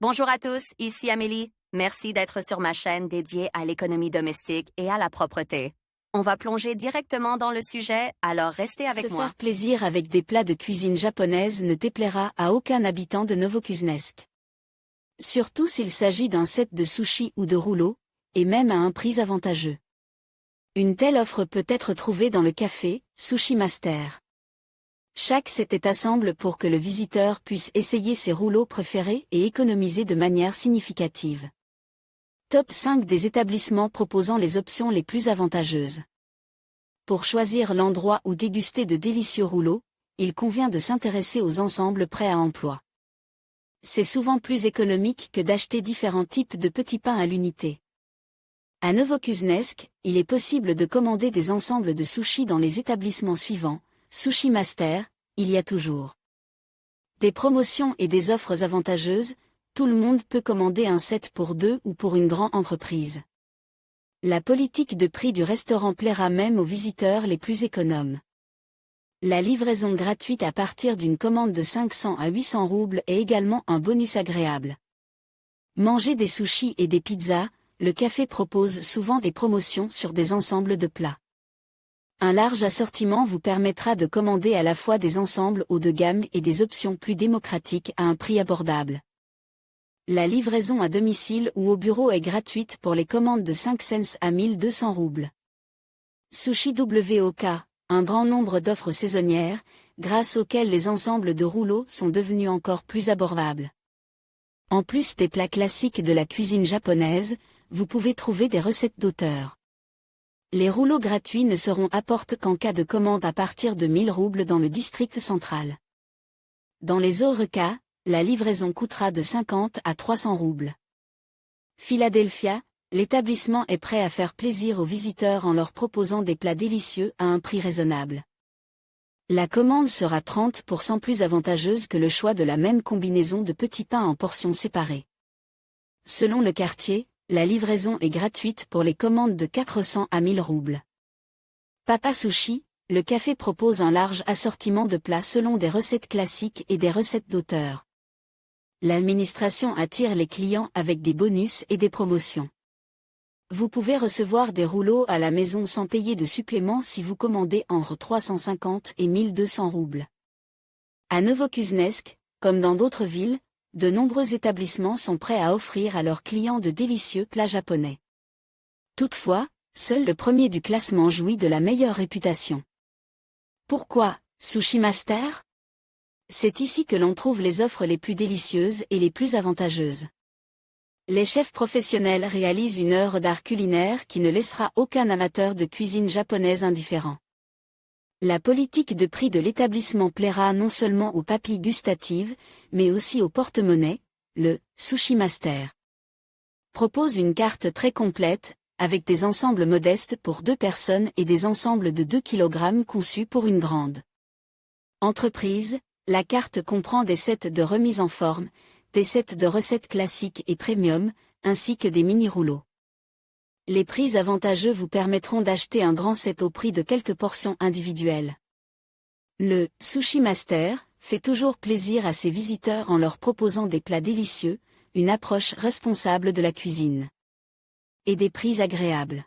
Bonjour à tous, ici Amélie. Merci d'être sur ma chaîne dédiée à l'économie domestique et à la propreté. On va plonger directement dans le sujet, alors restez avec moi. Se faire plaisir avec des plats de cuisine japonaise ne déplaira à aucun habitant de Novokuznetsk. Surtout s'il s'agit d'un set de sushis ou de rouleaux, et même à un prix avantageux. Une telle offre peut être trouvée dans le café Sushi Master. Chaque set est assemble pour que le visiteur puisse essayer ses rouleaux préférés et économiser de manière significative. Top 5 des établissements proposant les options les plus avantageuses. Pour choisir l'endroit où déguster de délicieux rouleaux, il convient de s'intéresser aux ensembles prêts à emploi. C'est souvent plus économique que d'acheter différents types de petits pains à l'unité. À Novokuznetsk, il est possible de commander des ensembles de sushis dans les établissements suivants. Sushi Master, il y a toujours des promotions et des offres avantageuses, tout le monde peut commander un set pour deux ou pour une grande entreprise. La politique de prix du restaurant plaira même aux visiteurs les plus économes. La livraison gratuite à partir d'une commande de 500 à 800 roubles est également un bonus agréable. Manger des sushis et des pizzas, le café propose souvent des promotions sur des ensembles de plats. Un large assortiment vous permettra de commander à la fois des ensembles haut de gamme et des options plus démocratiques à un prix abordable. La livraison à domicile ou au bureau est gratuite pour les commandes de 5 cents à 1200 roubles. Sushi WOK, un grand nombre d'offres saisonnières, grâce auxquelles les ensembles de rouleaux sont devenus encore plus abordables. En plus des plats classiques de la cuisine japonaise, vous pouvez trouver des recettes d'auteur. Les rouleaux gratuits ne seront apportés qu'en cas de commande à partir de 1000 roubles dans le district central. Dans les autres cas, la livraison coûtera de 50 à 300 roubles. Philadelphia, l'établissement est prêt à faire plaisir aux visiteurs en leur proposant des plats délicieux à un prix raisonnable. La commande sera 30% plus avantageuse que le choix de la même combinaison de petits pains en portions séparées. Selon le quartier, la livraison est gratuite pour les commandes de 400 à 1000 roubles. Papa Sushi, le café propose un large assortiment de plats selon des recettes classiques et des recettes d'auteur. L'administration attire les clients avec des bonus et des promotions. Vous pouvez recevoir des rouleaux à la maison sans payer de supplément si vous commandez entre 350 et 1200 roubles. À Novokuznetsk, comme dans d'autres villes, de nombreux établissements sont prêts à offrir à leurs clients de délicieux plats japonais. Toutefois, seul le premier du classement jouit de la meilleure réputation. Pourquoi Sushi Master? C'est ici que l'on trouve les offres les plus délicieuses et les plus avantageuses. Les chefs professionnels réalisent une œuvre d'art culinaire qui ne laissera aucun amateur de cuisine japonaise indifférent. La politique de prix de l'établissement plaira non seulement aux papilles gustatives, mais aussi au porte-monnaie. Le Sushi Master propose une carte très complète, avec des ensembles modestes pour 2 personnes et des ensembles de 2 kg conçus pour une grande entreprise. La carte comprend des sets de remise en forme, des sets de recettes classiques et premium, ainsi que des mini-rouleaux. Les prix avantageux vous permettront d'acheter un grand set au prix de quelques portions individuelles. Le Sushi Master fait toujours plaisir à ses visiteurs en leur proposant des plats délicieux, une approche responsable de la cuisine et des prix agréables.